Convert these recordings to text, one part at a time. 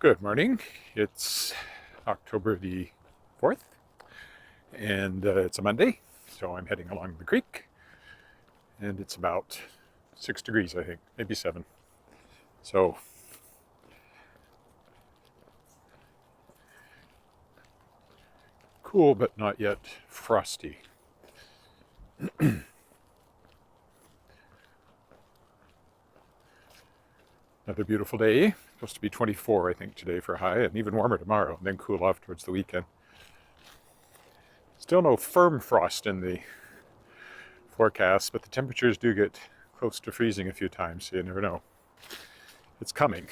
Good morning. It's October the 4th, and it's a Monday, so I'm heading along the creek, and it's about 6 degrees, I think, maybe 7. So, cool, but not yet frosty. Another beautiful day. Supposed to be 24, I think, today for high, and even warmer tomorrow, and then cool off towards the weekend. Still no firm frost in the forecast, but the temperatures do get close to freezing a few times, so you never know. It's coming.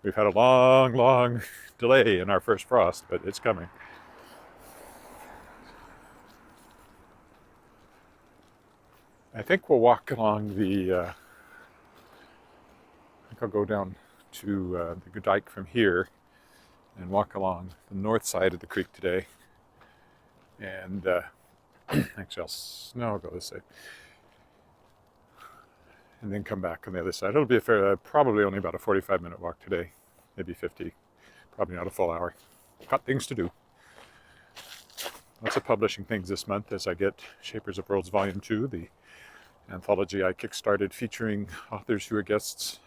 We've had a long delay in our first frost, but it's coming. I think we'll walk along I think I'll go down to the dike from here and walk along the north side of the creek today. And actually, I'll go this side. And then come back on the other side. It'll be probably only about a 45-minute walk today, maybe 50, probably not a full hour. Got things to do. Lots of publishing things this month as I get Shapers of Worlds Volume 2, the anthology I kickstarted featuring authors who are guests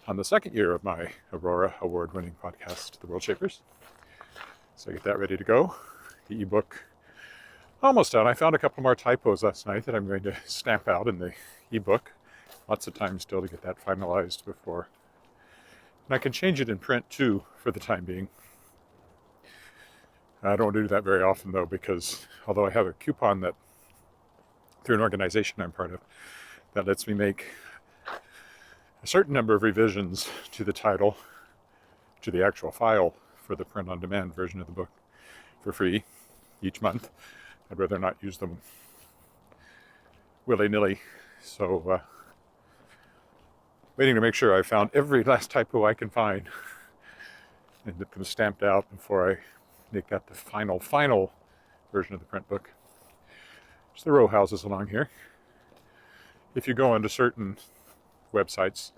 on the second year of my Aurora award-winning podcast, The World Shapers. So I get that ready to go. The ebook almost done. I found a couple more typos last night that I'm going to stamp out in the ebook. Lots of time still to get that finalized before. And I can change it in print too for the time being. I don't do that very often though, because although I have a coupon that through an organization I'm part of that lets me make a certain number of revisions to the title, to the actual file for the print-on-demand version of the book for free each month. I'd rather not use them willy-nilly. So waiting to make sure I found every last typo I can find and get them stamped out before I make that the final version of the print book. There's the row houses along here. If you go onto certain websites,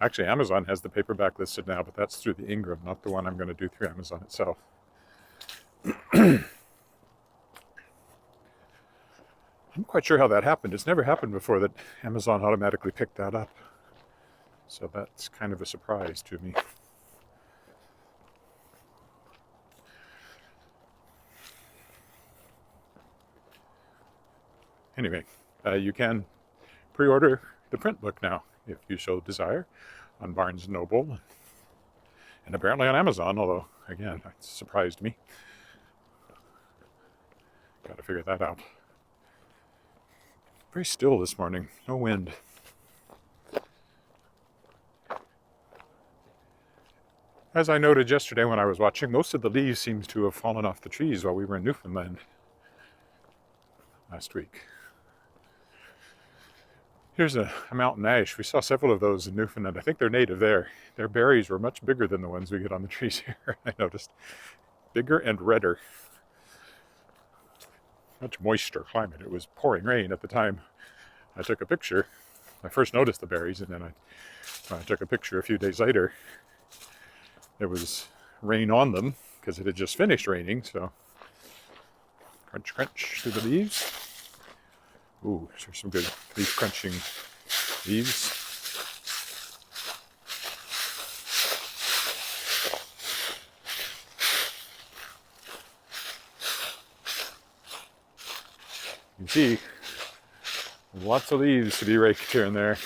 actually Amazon has the paperback listed now, but that's through the Ingram, not the one I'm going to do through Amazon itself. I'm quite sure how that happened. It's never happened before that Amazon automatically picked that up. So that's kind of a surprise to me. Anyway, you can pre-order the print book now, if you so desire, on Barnes & Noble, and apparently on Amazon, although, again, that surprised me. Got to figure that out. Very still this morning, no wind. As I noted yesterday when I was watching, most of the leaves seems to have fallen off the trees while we were in Newfoundland last week. Here's a mountain ash. We saw several of those in Newfoundland. I think they're native there. Their berries were much bigger than the ones we get on the trees here, I noticed. Bigger and redder. Much moister climate. It was pouring rain at the time I took a picture. I first noticed the berries, and then I took a picture a few days later. There was rain on them because it had just finished raining, so crunch, crunch through the leaves. Ooh, there's some good leaf crunching leaves. You can see lots of leaves to be raked here and there.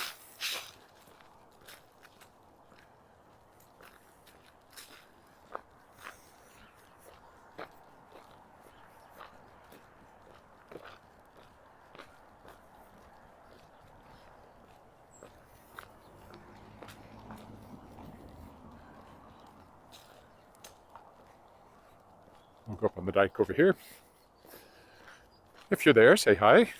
We'll go up on the dike over here. If you're there, say hi.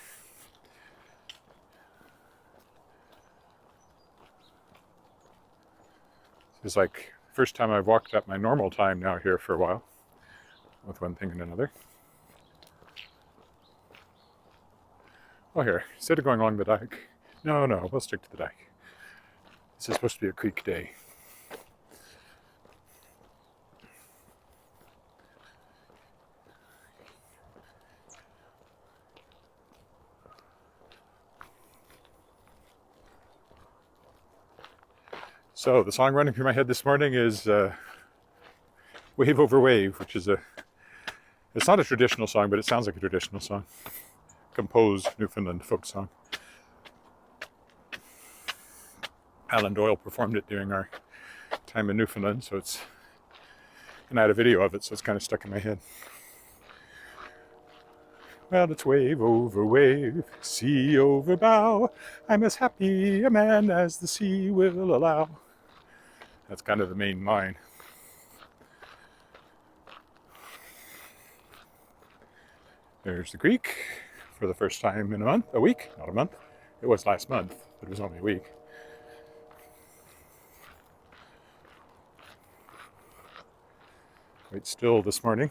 It's like first time I've walked at my normal time now here for a while, with one thing and another. Oh, here, instead of going along the dike, no, we'll stick to the dike. This is supposed to be a creek day. So the song running through my head this morning is Wave Over Wave, which is it's not a traditional song, but it sounds like a traditional song. Composed Newfoundland folk song. Alan Doyle performed it during our time in Newfoundland, so and I had a video of it, so it's kind of stuck in my head. Well, it's wave over wave, sea over bow. I'm as happy a man as the sea will allow. That's kind of the main line. There's the creek for the first time in a week, not a month. It was last month, but it was only a week. Quite still this morning.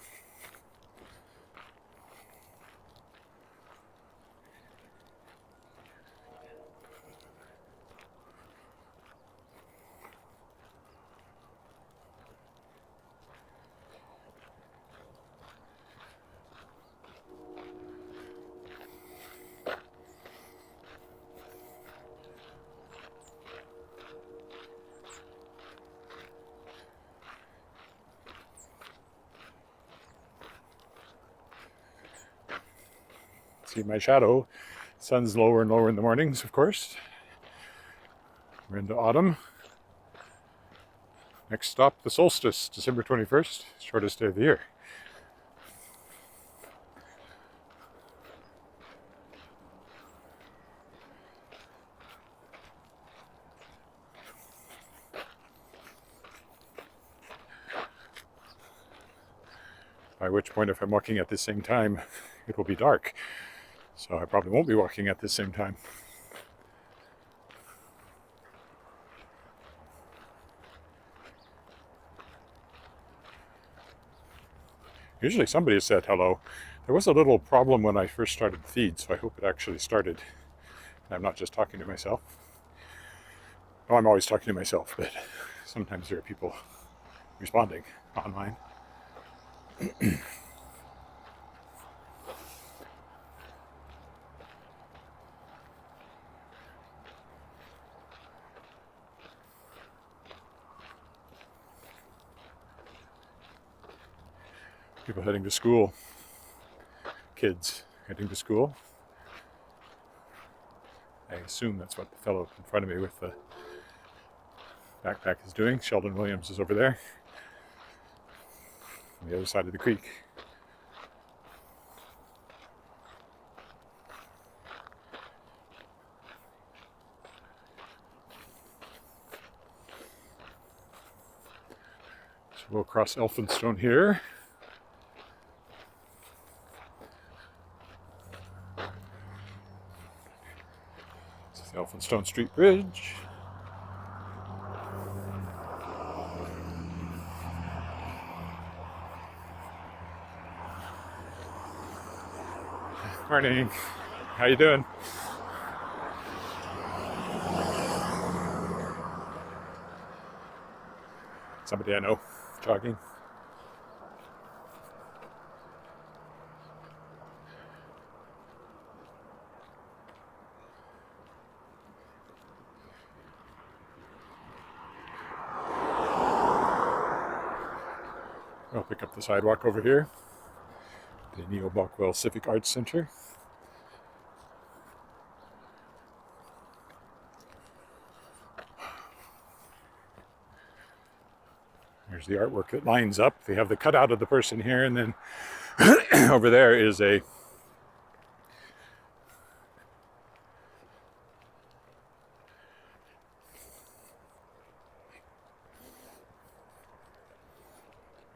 See my shadow. Sun's lower and lower in the mornings, of course. We're into autumn. Next stop, the solstice, December 21st, shortest day of the year. By which point, if I'm walking at the same time, it will be dark. So I probably won't be walking at the same time. Usually somebody has said hello. There was a little problem when I first started the feed, so I hope it actually started. I'm not just talking to myself. Oh, I'm always talking to myself, but sometimes there are people responding online. People heading to school. Kids heading to school. I assume that's what the fellow in front of me with the backpack is doing. Sheldon Williams is over there, on the other side of the creek. So we'll cross Elphinstone here. This is the Elphinstone Street Bridge. Morning. How you doing? Somebody I know jogging. I'll pick up the sidewalk over here. The Neobockwell Civic Arts Center. There's the artwork that lines up. They have the cutout of the person here, and then over there is a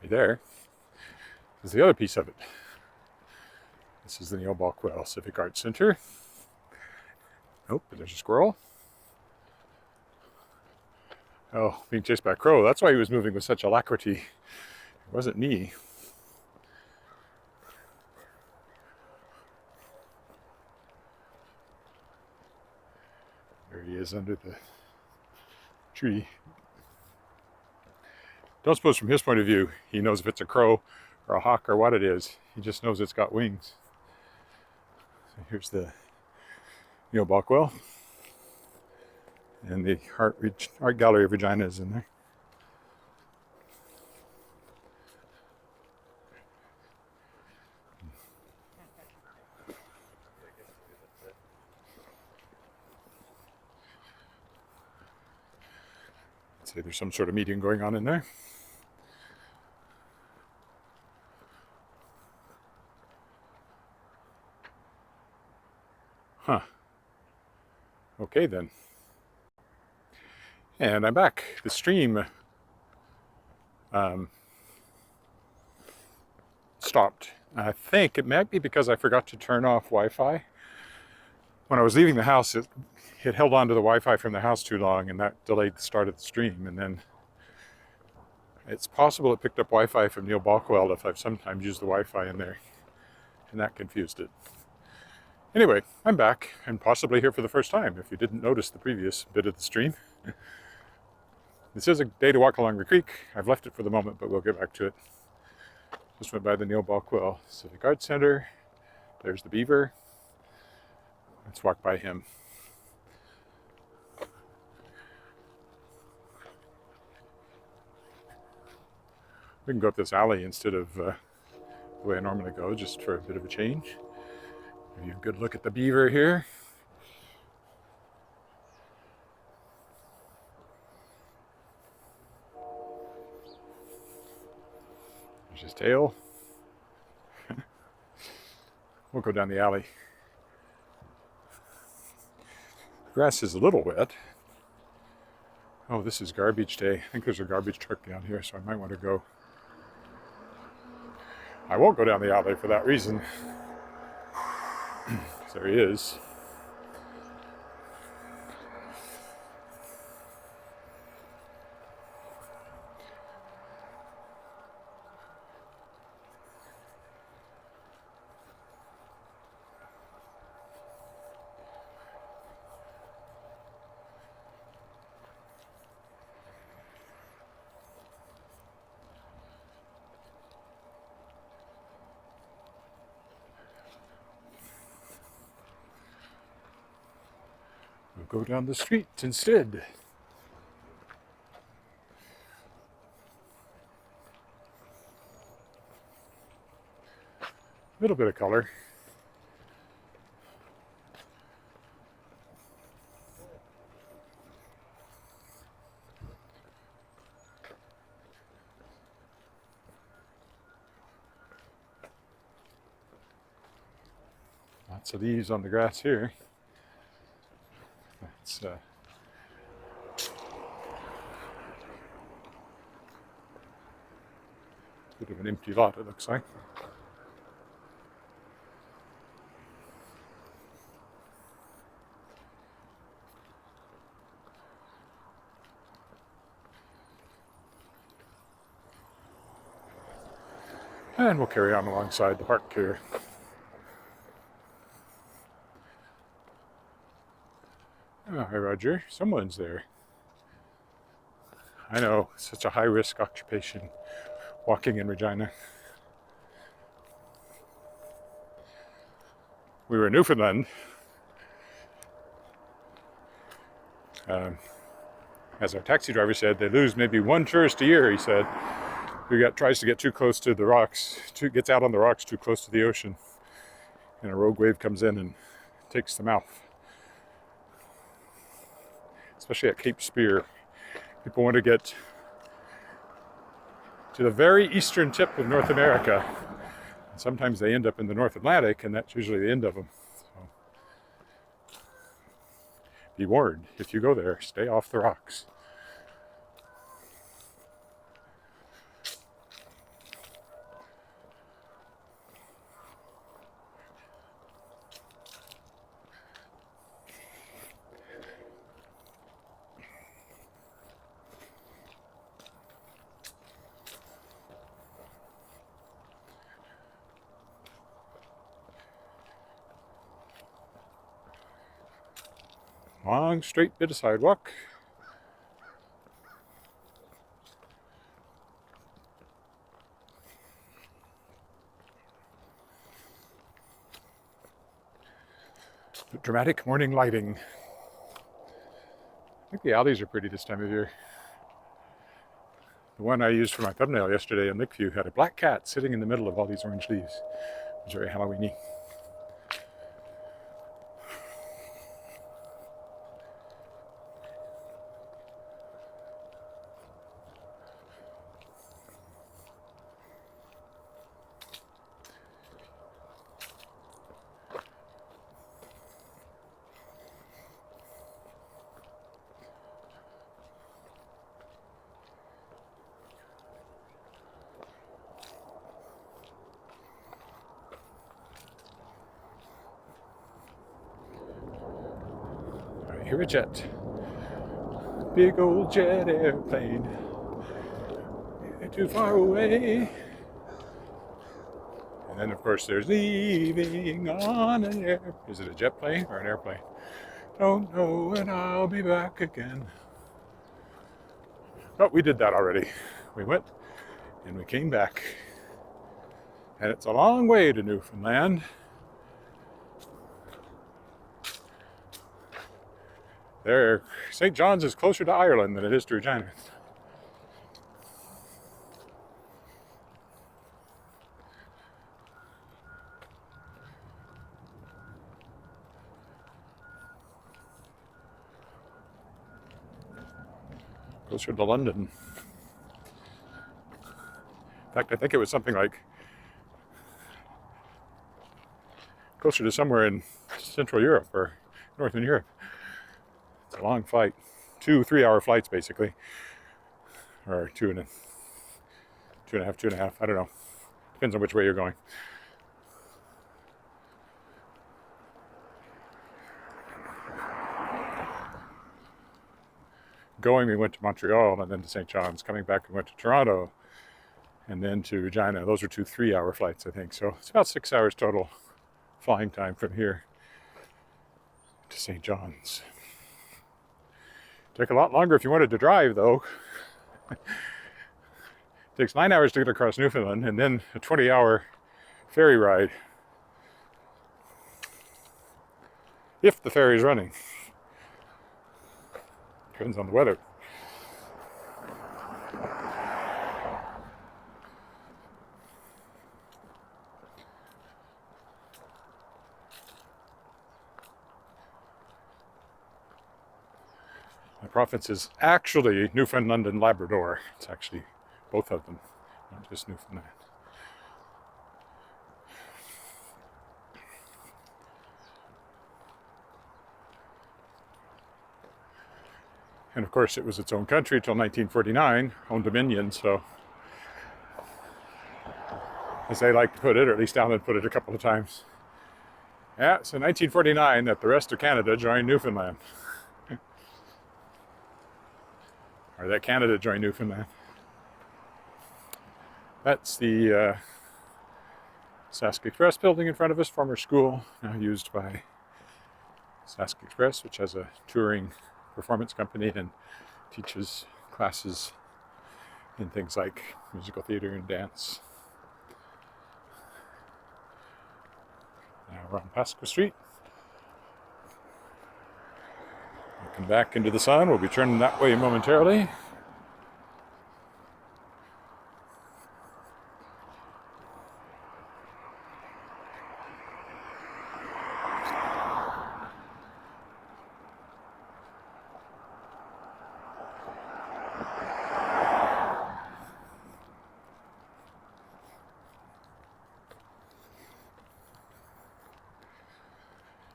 right there is the other piece of it. This is the Neobockwell Civic Arts Center. Oh, there's a squirrel. Oh, being chased by a crow. That's why he was moving with such alacrity. It wasn't me. There he is under the tree. Don't suppose from his point of view, he knows if it's a crow or a hawk or what it is. He just knows it's got wings. So here's the Neobockwell. And the art gallery of Regina is in there. I'd say there's some sort of meeting going on in there. Huh. Okay then. And I'm back. The stream stopped. I think it might be because I forgot to turn off Wi-Fi. When I was leaving the house, it held on to the Wi-Fi from the house too long, and that delayed the start of the stream. And then it's possible it picked up Wi-Fi from Neobockwell if I've sometimes used the Wi-Fi in there, and that confused it. Anyway, I'm back, and possibly here for the first time, if you didn't notice the previous bit of the stream. This is a day to walk along the creek. I've left it for the moment, but we'll get back to it. Just went by the Neobockwell Civic Arts Center. There's the beaver. Let's walk by him. We can go up this alley instead of the way I normally go, just for a bit of a change. Give you a good look at the beaver here. There's his tail. We'll go down the alley. The grass is a little wet. Oh, this is garbage day. I think there's a garbage truck down here, so I might want to go. I won't go down the alley for that reason. There he is. We'll go down the street instead. A little bit of color. Lots of leaves on the grass here. It's bit of an empty lot, it looks like. And we'll carry on alongside the park here. Oh, hi Roger, someone's there. I know, such a high-risk occupation, walking in Regina. We were in Newfoundland. As our taxi driver said, they lose maybe one tourist a year, he said, who tries to get too close to the rocks, gets out on the rocks too close to the ocean, and a rogue wave comes in and takes them out. Especially at Cape Spear. People want to get to the very eastern tip of North America. And sometimes they end up in the North Atlantic, and that's usually the end of them. So, be warned, if you go there, stay off the rocks. Long, straight bit of sidewalk. Dramatic morning lighting. I think the alleys are pretty this time of year. The one I used for my thumbnail yesterday in Lakeview had a black cat sitting in the middle of all these orange leaves. It was very Halloween-y. I hear a jet. Big old jet airplane. Too far away. And then, of course, there's leaving on an air. Is it a jet plane or an airplane? Don't know when I'll be back again. But we did that already. We went and we came back. And it's a long way to Newfoundland. There, St. John's is closer to Ireland than it is to Regina. Closer to London. In fact, I think it was something like closer to somewhere in Central Europe or Northern Europe. It's a long flight. 2 3-hour flights, basically. Or two and a half. I don't know. Depends on which way you're going. Going, we went to Montreal and then to St. John's. Coming back, we went to Toronto and then to Regina. Those are 2 3-hour flights, I think. So it's about 6 hours total flying time from here to St. John's. Take a lot longer if you wanted to drive, though. It takes 9 hours to get across Newfoundland and then a 20-hour ferry ride. If the ferry's running. Depends on the weather. My province is actually Newfoundland and Labrador. It's actually both of them, not just Newfoundland. And of course, it was its own country until 1949, own dominion. So, as they like to put it, or at least Alan put it a couple of times, yeah, so 1949 that the rest of Canada joined Newfoundland. Or that Canada joined Newfoundland. That's the Sask Express building in front of us, former school, now used by Sask Express, which has a touring performance company and teaches classes in things like musical theater and dance. Now we're on Pasqua Street. Looking back into the sun. We'll be turning that way momentarily.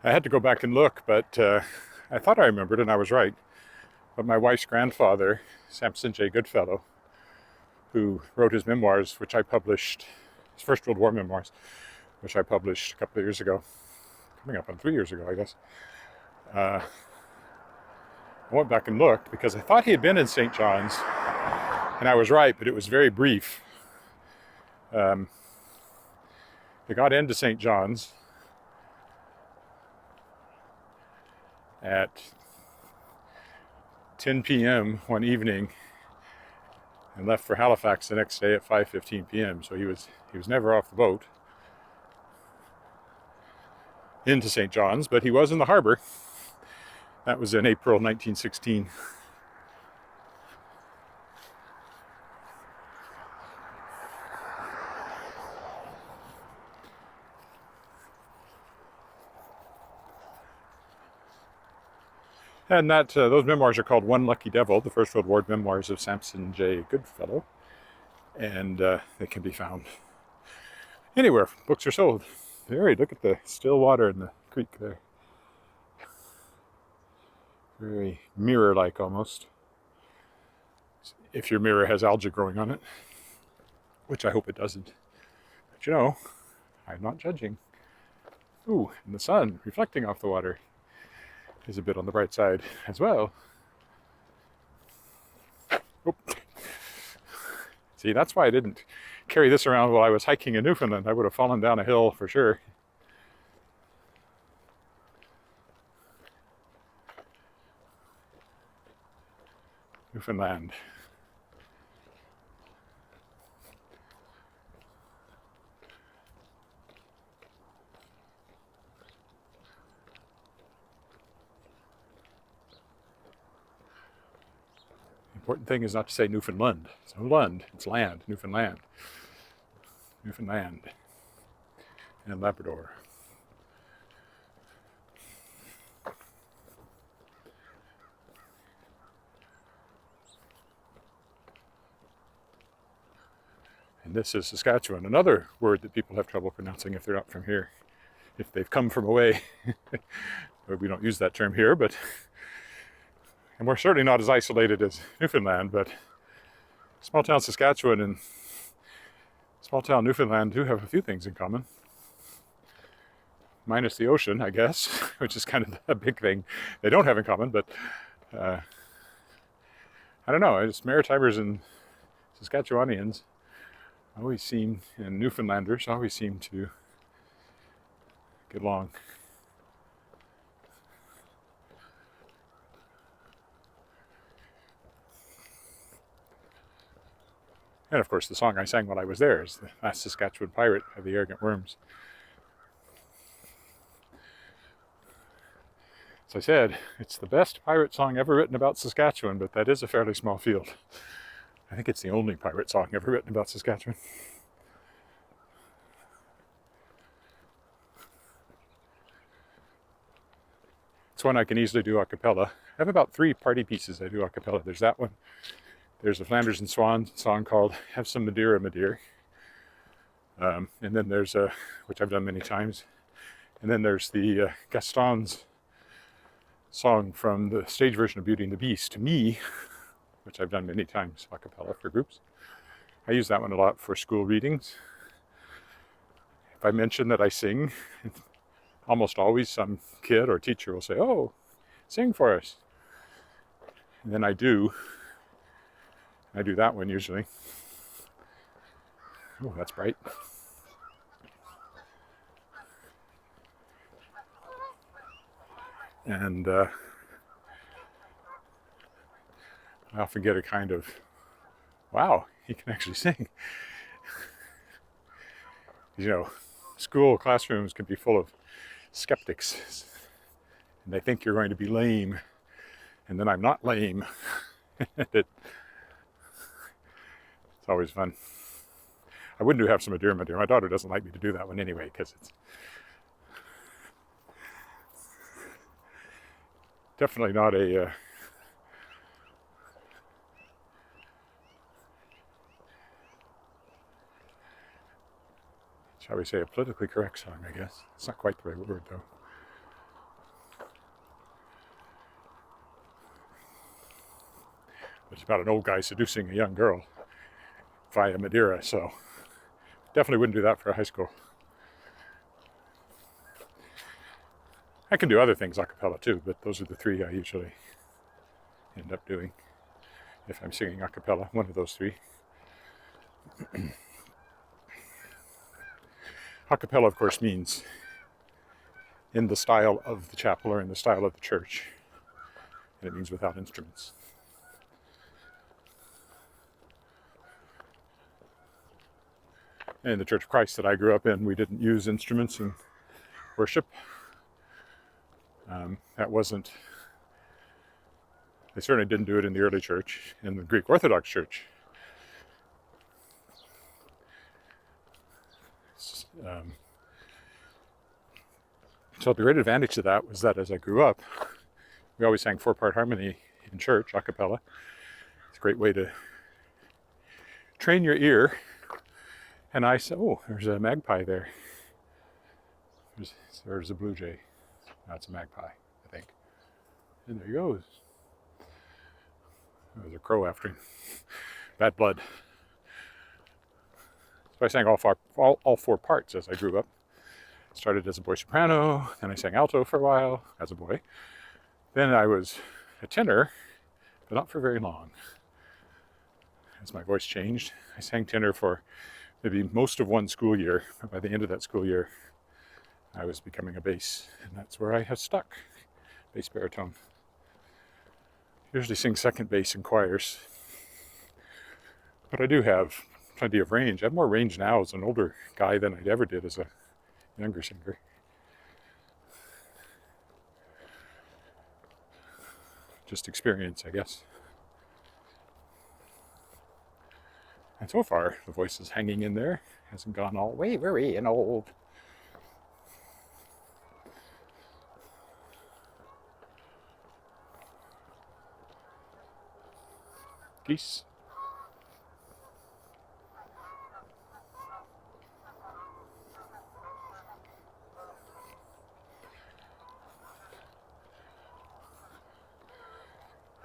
I had to go back and look, but I thought I remembered, and I was right. But my wife's grandfather, Sampson J. Goodfellow, who wrote his memoirs, which I published, his First World War memoirs, which I published a couple of years ago, coming up on 3 years ago, I guess. I went back and looked because I thought he had been in St. John's, and I was right, but it was very brief. They got into St. John's at 10 p.m. one evening and left for Halifax the next day at 5:15 p.m. So he was never off the boat into St. John's, but he was in the harbor. That was in April 1916. And those memoirs are called One Lucky Devil, the First World War memoirs of Samson J. Goodfellow. And they can be found anywhere books are sold. Very, look at the still water in the creek there. Very mirror-like almost. If your mirror has algae growing on it, which I hope it doesn't. But you know, I'm not judging. Ooh, and the sun reflecting off the water is a bit on the bright side as well. Oh. See, that's why I didn't carry this around while I was hiking in Newfoundland. I would have fallen down a hill for sure. Newfoundland. The important thing is not to say Newfoundland. It's no Lund, it's land, Newfoundland. Newfoundland and Labrador. And this is Saskatchewan, another word that people have trouble pronouncing if they're not from here. If they've come from away. We don't use that term here, but and we're certainly not as isolated as Newfoundland, but small town Saskatchewan and small town Newfoundland do have a few things in common. Minus the ocean, I guess, which is kind of a big thing they don't have in common, but I don't know, it's Maritimers and Saskatchewanians always seem, and Newfoundlanders always seem to get along. And of course, the song I sang while I was there is The Last Saskatchewan Pirate by the Arrogant Worms. As I said, it's the best pirate song ever written about Saskatchewan, but that is a fairly small field. I think it's the only pirate song ever written about Saskatchewan. It's one I can easily do a cappella. I have about 3 party pieces I do a cappella. There's that one. There's a Flanders and Swan song called Have Some Madeira, Madeira. And then there's which I've done many times. And then there's the Gaston's song from the stage version of Beauty and the Beast, To Me, which I've done many times a cappella for groups. I use that one a lot for school readings. If I mention that I sing, almost always some kid or teacher will say, "Oh, sing for us." And then I do that one usually. Oh, that's bright. And I often get a kind of, wow, he can actually sing. You know, school classrooms can be full of skeptics, and they think you're going to be lame, and then I'm not lame. It's always fun. I wouldn't do Have Some Madeira, Madeira. My daughter doesn't like me to do that one anyway, because it's definitely not a shall we say a politically correct song, I guess. It's not quite the right word, though. It's about an old guy seducing a young girl via Madeira, so definitely wouldn't do that for a high school. I can do other things a cappella too, but those are the 3 I usually end up doing if I'm singing a cappella, one of those 3. A cappella, of course, means in the style of the chapel or in the style of the church, and it means without instruments. In the Church of Christ that I grew up in, we didn't use instruments in worship. That wasn't They certainly didn't do it in the early church, in the Greek Orthodox Church. So the great advantage to that was that as I grew up, we always sang 4-part harmony in church, a cappella. It's a great way to train your ear. And I said, oh, there's a magpie there. There's a blue jay. That's a magpie, I think. And there he goes. There's a crow after him. Bad blood. So I sang all four parts as I grew up. Started as a boy soprano, then I sang alto for a while as a boy. Then I was a tenor, but not for very long. As my voice changed, I sang tenor for maybe most of one school year. But by the end of that school year, I was becoming a bass, and that's where I have stuck. Bass baritone. Usually sing second bass in choirs, but I do have plenty of range. I have more range now as an older guy than I ever did as a younger singer. Just experience, I guess. And so far, the voice is hanging in there. Hasn't gone all wavery and old. Geese.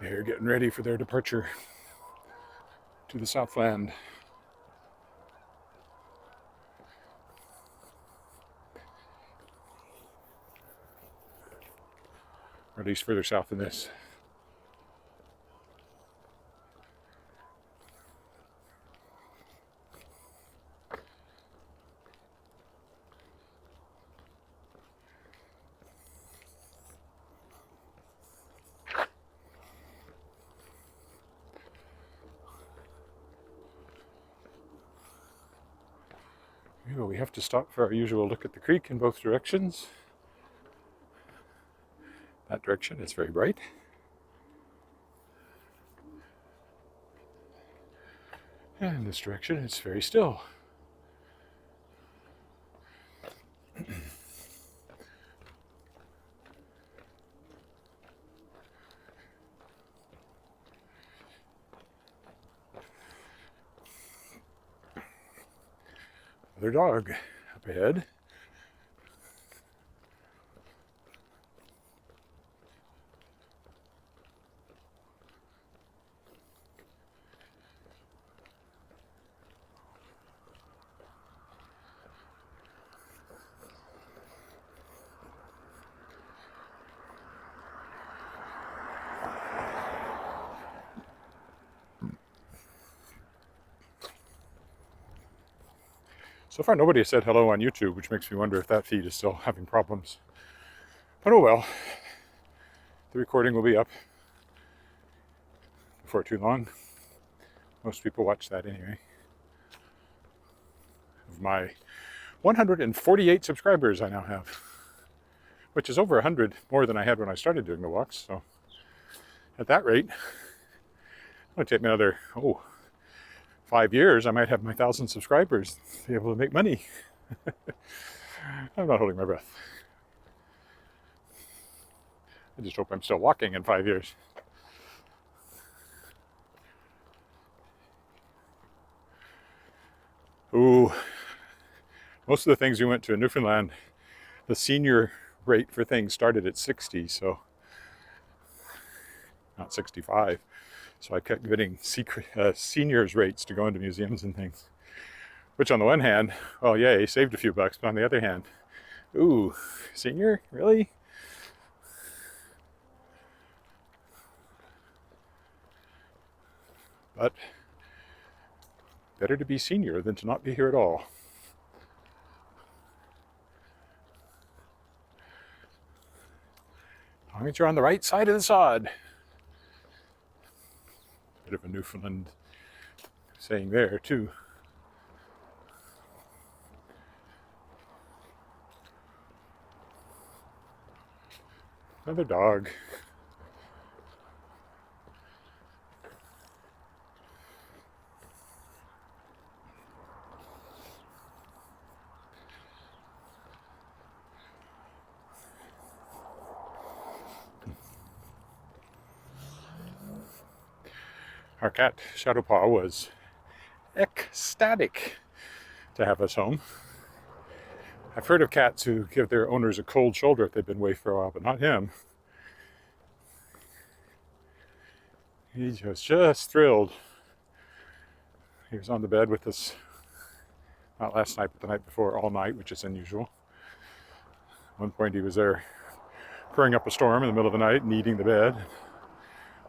They're getting ready for their departure to the Southland. Or at least further south than this. We have to stop for our usual look at the creek in both directions. That direction, it's very bright. And this direction, it's very still. Another dog up ahead. So far, nobody has said hello on YouTube, which makes me wonder if that feed is still having problems. But oh well. The recording will be up before too long. Most people watch that anyway. Of my 148 subscribers I now have, which is over 100 more than I had when I started doing the walks. So at that rate, it'll take me another, 5 years, I might have my 1,000 subscribers, be able to make money. I'm not holding my breath. I just hope I'm still walking in 5 years. Ooh, most of the things we went to in Newfoundland, the senior rate for things started at 60, so not 65. So I kept getting seniors rates to go into museums and things. Which on the one hand, well, yay, saved a few bucks. But on the other hand, ooh, senior? Really? But better to be senior than to not be here at all. As long as you're on the right side of the sod. Bit of a Newfoundland saying there too. Another dog. Our cat, Shadowpaw, was ecstatic to have us home. I've heard of cats who give their owners a cold shoulder if they've been away for a while, but not him. He was just thrilled. He was on the bed with us, not last night, but the night before, all night, which is unusual. At one point he was there purring up a storm in the middle of the night and eating the bed.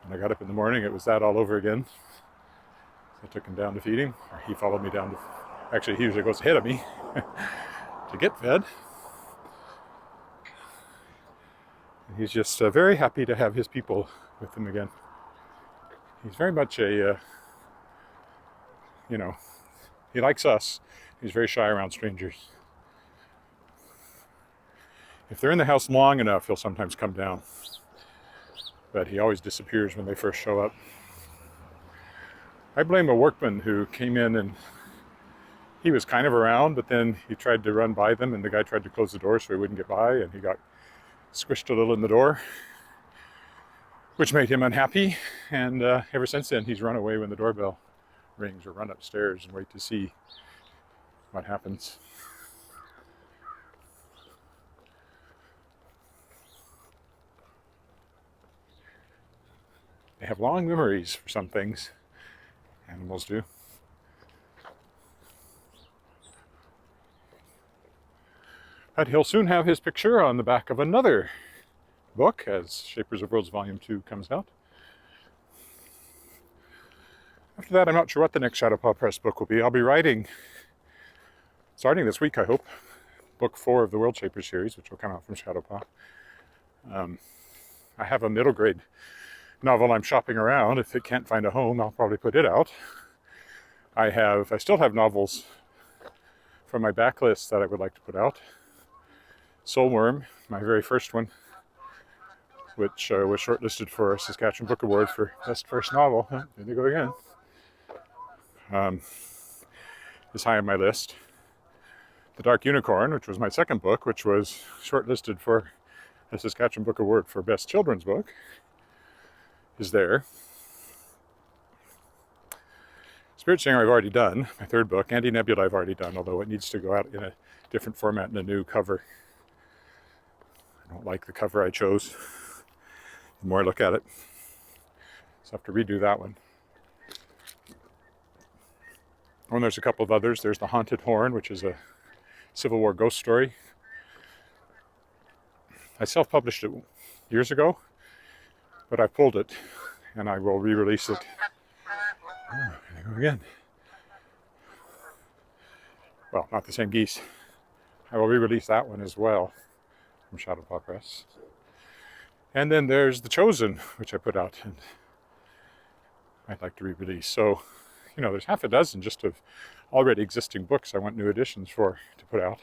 When I got up in the morning, it was that all over again. So I took him down to feed him, or he followed me down to, actually he usually goes ahead of me to get fed. And he's just very happy to have his people with him again. He's very much a, he likes us. He's very shy around strangers. If they're in the house long enough, he'll sometimes come down. But he always disappears when they first show up. I blame a workman who came in and he was kind of around, but then he tried to run by them and the guy tried to close the door so he wouldn't get by, and he got squished a little in the door, which made him unhappy. And ever since then, he's run away when the doorbell rings, or run upstairs and wait to see what happens. They have long memories for some things. Animals do. But he'll soon have his picture on the back of another book as Shapers of Worlds Volume 2 comes out. After that, I'm not sure what the next Shadowpaw Press book will be. I'll be writing, starting this week, I hope, book 4 of the World Shapers series, which will come out from Shadowpaw. I have a middle grade novel I'm shopping around. If it can't find a home, I'll probably put it out. I still have novels from my backlist that I would like to put out. Soulworm, my very first one, which was shortlisted for a Saskatchewan Book Award for Best First Novel. There they go again. Is high on my list. The Dark Unicorn, which was my second book, which was shortlisted for a Saskatchewan Book Award for Best Children's Book, is there. Spirit Singer I've already done, my third book. Anti Nebula I've already done, although it needs to go out in a different format and a new cover. I don't like the cover I chose. The more I look at it, so I have to redo that one. And there's a couple of others. There's The Haunted Horn, which is a Civil War ghost story. I self-published it years ago, but I pulled it, and I will re-release it. Oh, there they go again. Well, not the same geese. I will re-release that one as well from Shadowpaw Press. And then there's The Chosen, which I put out and I'd like to re-release. So, there's half a dozen just of already existing books I want new editions for to put out.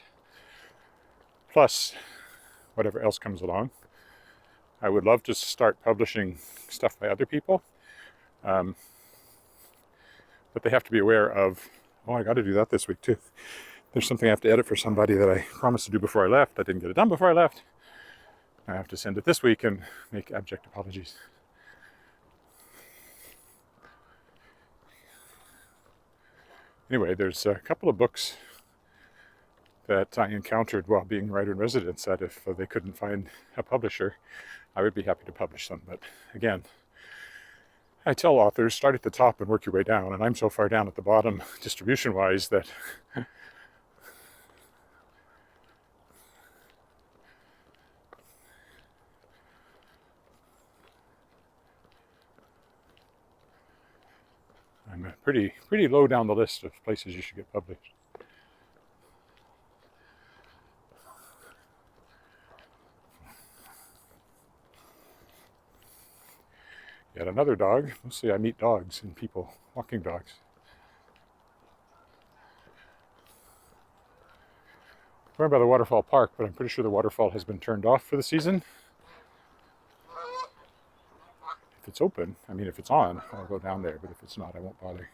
Plus, whatever else comes along. I would love to start publishing stuff by other people. But they have to be aware of, I got to do that this week too. There's something I have to edit for somebody that I promised to do before I left. I didn't get it done before I left. I have to send it this week and make abject apologies. Anyway, there's a couple of books that I encountered while being writer-in-residence that if they couldn't find a publisher, I would be happy to publish them. But again, I tell authors, start at the top and work your way down, and I'm so far down at the bottom, distribution-wise, that I'm pretty low down the list of places you should get published. Yet another dog. Mostly I meet dogs and people, walking dogs. We're by the Waterfall Park, but I'm pretty sure the waterfall has been turned off for the season. If it's open, if it's on, I'll go down there, but if it's not, I won't bother.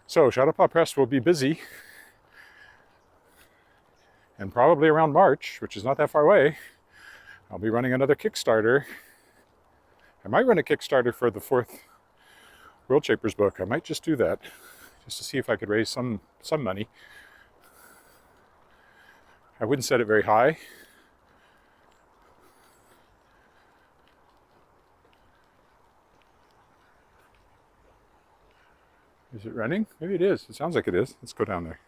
So, Shadowpaw Press will be busy And probably around March, which is not that far away, I'll be running another Kickstarter. I might run a Kickstarter for the 4th World Shapers book. I might just do that, just to see if I could raise some money. I wouldn't set it very high. Is it running? Maybe it is. It sounds like it is. Let's go down there.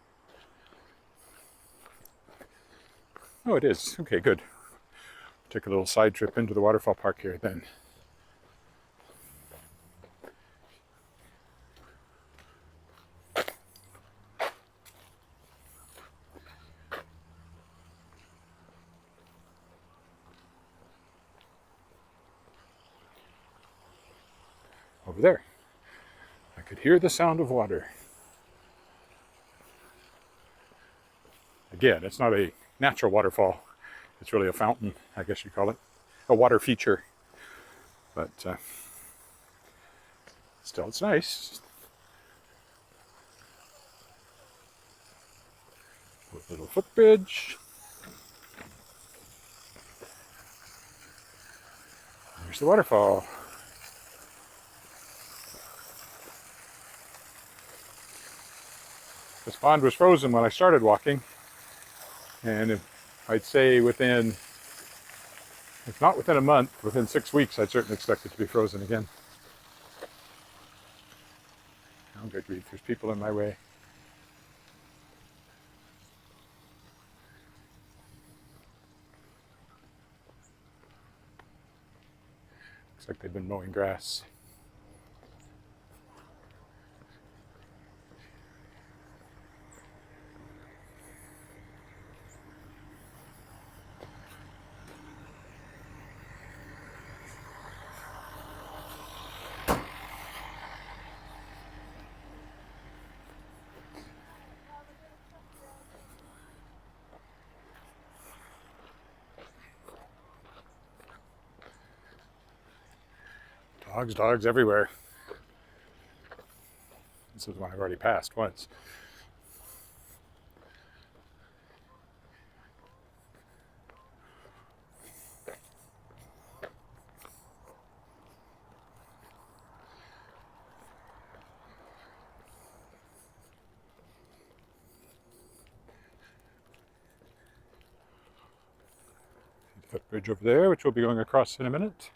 Oh, it is. Okay, good. Take a little side trip into the Waterfall Park here then. Over there. I could hear the sound of water. Again, it's not a natural waterfall. It's really a fountain, I guess you'd call it. A water feature. But still, it's nice. A little footbridge. There's the waterfall. This pond was frozen when I started walking, and I'd say within, if not within a month, within 6 weeks, I'd certainly expect it to be frozen again. Oh, good grief, there's people in my way. Looks like they've been mowing grass. Dogs everywhere. This is one I've already passed once. The footbridge over there, which we'll be going across in a minute.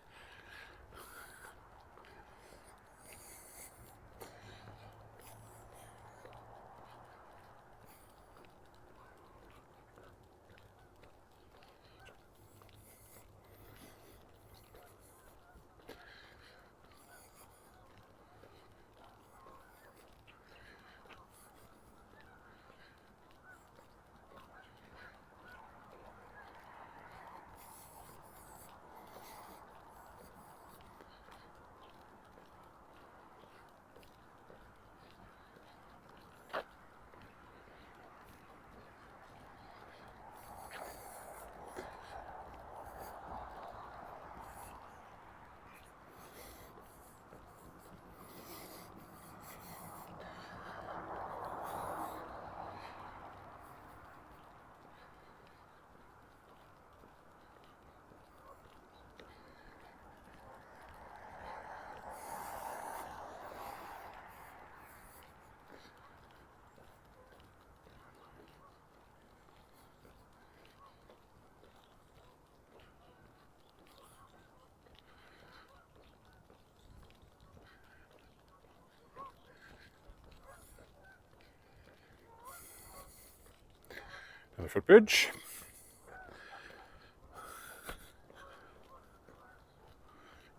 Another footbridge.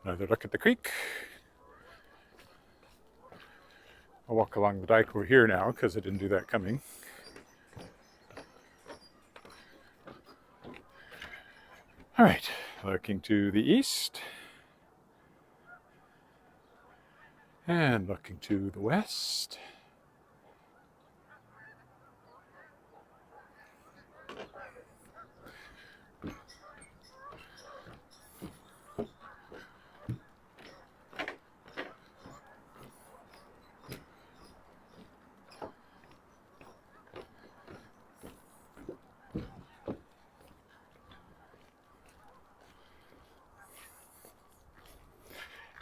Another look at the creek. I'll walk along the dike over here now because I didn't do that coming. All right, looking to the east. And looking to the west.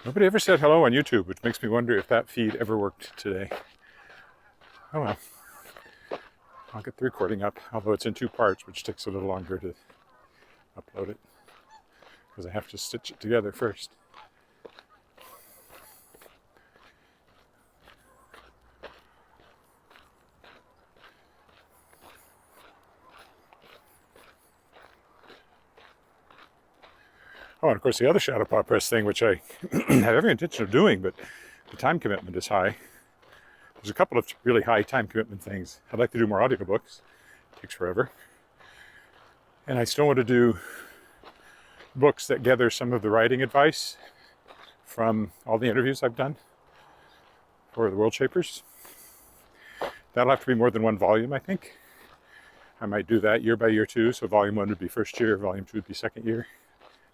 Nobody ever said hello on YouTube, which makes me wonder if that feed ever worked today. Oh well. I'll get the recording up, although it's in 2 parts, which takes a little longer to upload it, because I have to stitch it together first. Oh, and of course the other shadow paw press thing, which I have every intention of doing, but the time commitment is high. There's a couple of really high time commitment things. I'd like to do more audiobooks. It takes forever. And I still want to do books that gather some of the writing advice from all the interviews I've done for the World Shapers. That'll have to be more than 1 volume, I think. I might do that year by year too. So volume 1 would be first year, volume 2 would be second year,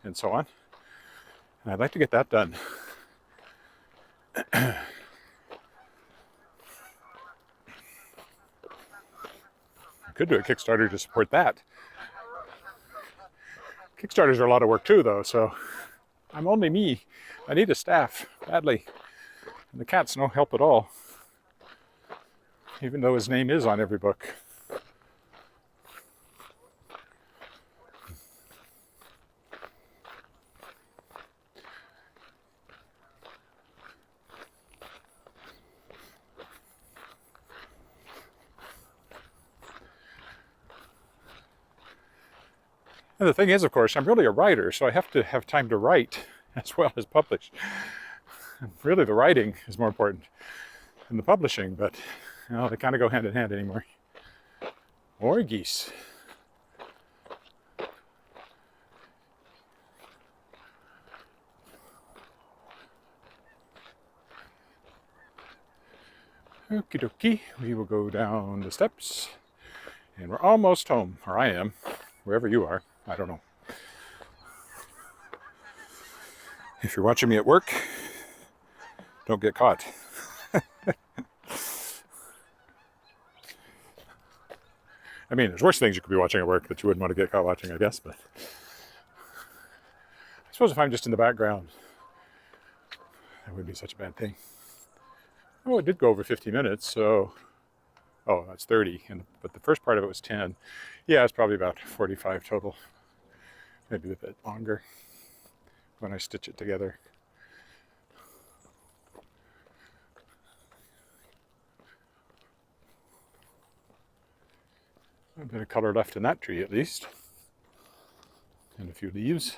and so on. And I'd like to get that done. I could do a Kickstarter to support that. Kickstarters are a lot of work too, though, so I'm only me. I need a staff badly. And the cat's no help at all, even though his name is on every book. And the thing is, of course, I'm really a writer, so I have to have time to write as well as publish. Really, the writing is more important than the publishing, but you know, they kind of go hand in hand anymore. More geese. Okie dokie, we will go down the steps, and we're almost home, or I am, wherever you are. I don't know. If you're watching me at work, don't get caught. I mean, there's worse things you could be watching at work that you wouldn't want to get caught watching, I guess, but I suppose if I'm just in the background, that wouldn't be such a bad thing. Oh, it did go over 50 minutes, so... Oh, that's 30, but the first part of it was 10. Yeah, it's probably about 45 total. Maybe a bit longer when I stitch it together. A bit of color left in that tree at least, and a few leaves.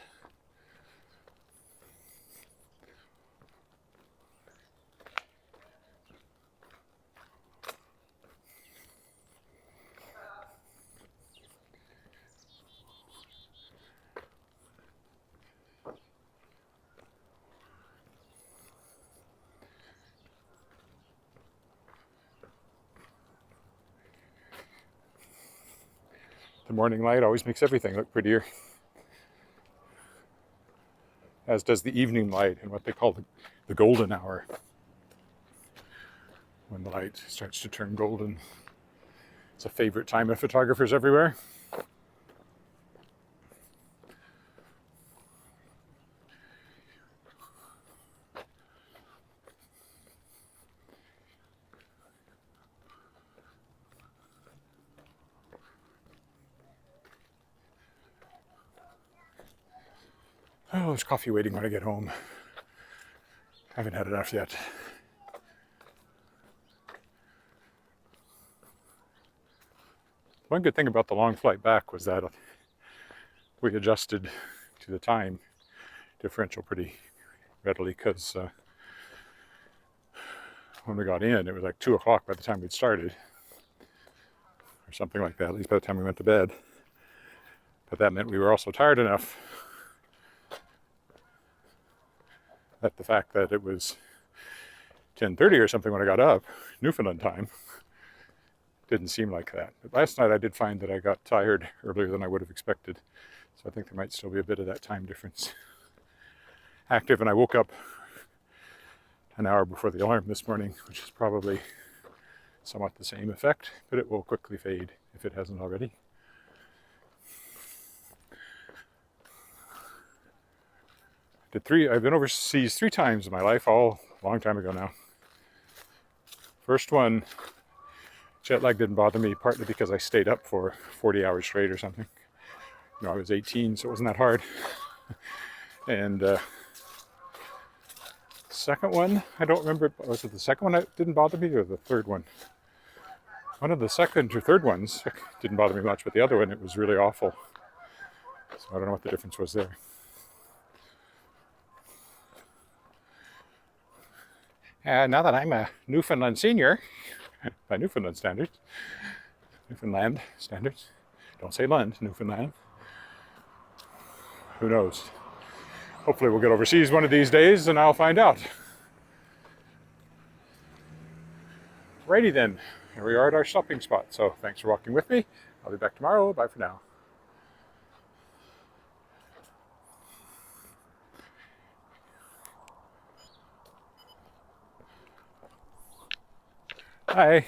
The morning light always makes everything look prettier, as does the evening light and what they call the golden hour, when the light starts to turn golden. It's a favorite time of photographers everywhere. Oh, there's coffee waiting when I get home. I haven't had enough yet. One good thing about the long flight back was that we adjusted to the time differential pretty readily, because when we got in, it was like 2 o'clock by the time we'd started, or something like that, at least by the time we went to bed. But that meant we were also tired enough that the fact that it was 10:30 or something when I got up, Newfoundland time, didn't seem like that. But last night I did find that I got tired earlier than I would have expected. So I think there might still be a bit of that time difference active. And I woke up an hour before the alarm this morning, which is probably somewhat the same effect, but it will quickly fade if it hasn't already. I've been overseas 3 times in my life, all a long time ago now. First one, jet lag didn't bother me, partly because I stayed up for 40 hours straight or something. I was 18, so it wasn't that hard. And second one, I don't remember, was it the second one that didn't bother me or the third one? One of the second or third ones didn't bother me much, but the other one, it was really awful. So I don't know what the difference was there. And now that I'm a Newfoundland senior, by Newfoundland standards, don't say Lund, Newfoundland. Who knows? Hopefully we'll get overseas one of these days and I'll find out. Righty then, here we are at our stopping spot. So thanks for walking with me. I'll be back tomorrow. Bye for now. Hi.